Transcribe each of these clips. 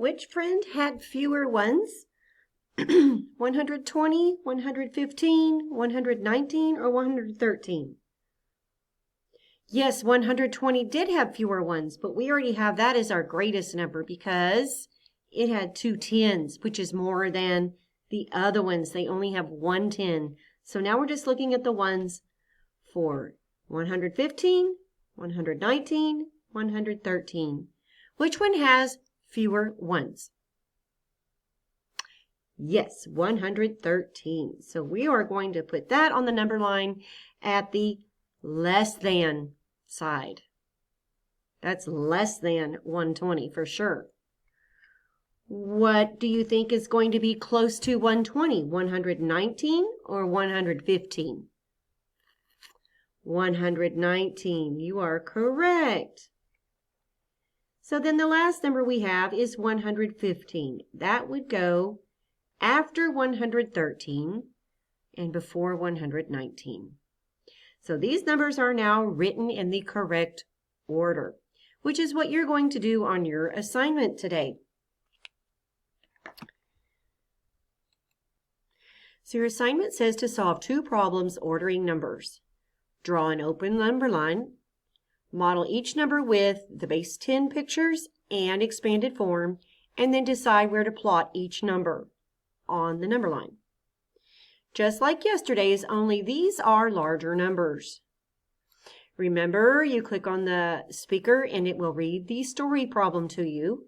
Which friend had fewer ones? 120, 115, 119, or 113? Yes, 120 did have fewer ones, but we already have that as our greatest number because it had 2 tens, which is more than the other ones. They only have 1 10. So now we're just looking at the ones for 115, 119, 113. Which one has fewer ones? Yes, 113. So we are going to put that on the number line at the less than side. That's less than 120 for sure. What do you think is going to be close to 120? 119 or 115? 119. You are correct. So then the last number we have is 115. That would go after 113 and before 119. So these numbers are now written in the correct order, which is what you're going to do on your assignment today. So your assignment says to solve 2 problems ordering numbers. Draw an open number line. Model each number with the base 10 pictures and expanded form, and then decide where to plot each number on the number line. Just like yesterday's, only these are larger numbers. Remember, you click on the speaker and it will read the story problem to you.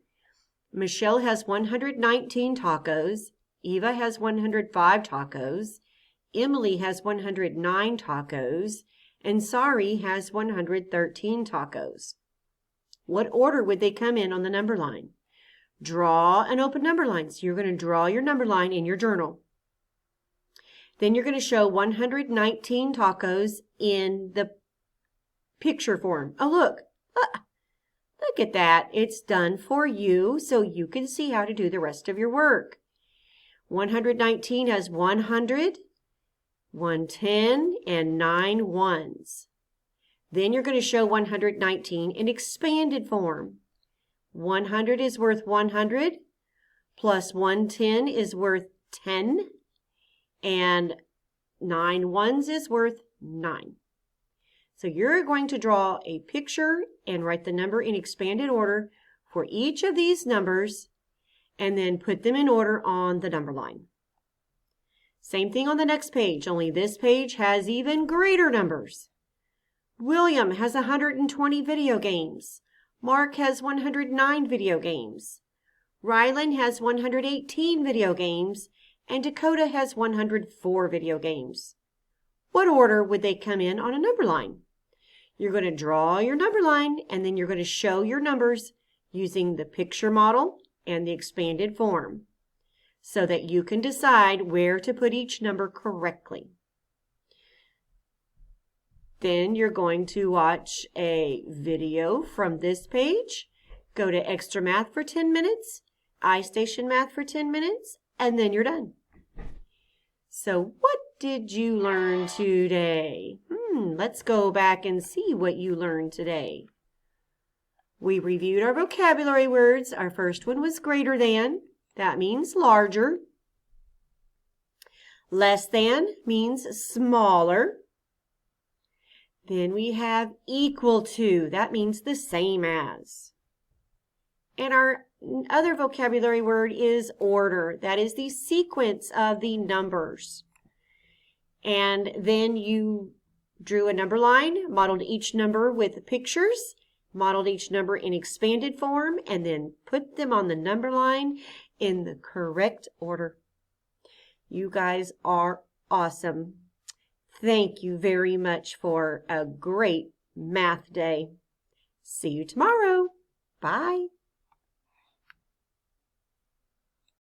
Michelle has 119 tacos. Eva has 105 tacos. Emily has 109 tacos. And Sari has 113 tacos. What order would they come in on the number line? Draw an open number line. So you're going to draw your number line in your journal. Then you're going to show 119 tacos in the picture form. Oh, look. Look at that. It's done for you so you can see how to do the rest of your work. 119 has 100, 110, and 9 ones. Then you're going to show 119 in expanded form. 100 is worth 100, plus 110 is worth 10, and 9 ones is worth 9. So you're going to draw a picture and write the number in expanded order for each of these numbers and then put them in order on the number line. Same thing on the next page, only this page has even greater numbers. William has 120 video games. Mark has 109 video games. Rylan has 118 video games. And Dakota has 104 video games. What order would they come in on a number line? You're going to draw your number line and then you're going to show your numbers using the picture model and the expanded form so that you can decide where to put each number correctly. Then you're going to watch a video from this page, go to Extra Math for 10 minutes, iStation Math for 10 minutes, and then you're done. So what did you learn today? Let's go back and see what you learned today. We reviewed our vocabulary words. Our first one was greater than. That means larger. Less than means smaller. Then we have equal to. That means the same as. And our other vocabulary word is order. That is the sequence of the numbers. And then you drew a number line, modeled each number with pictures, modeled each number in expanded form, and then put them on the number line in the correct order. You guys are awesome. Thank you very much for a great math day. See you tomorrow. Bye.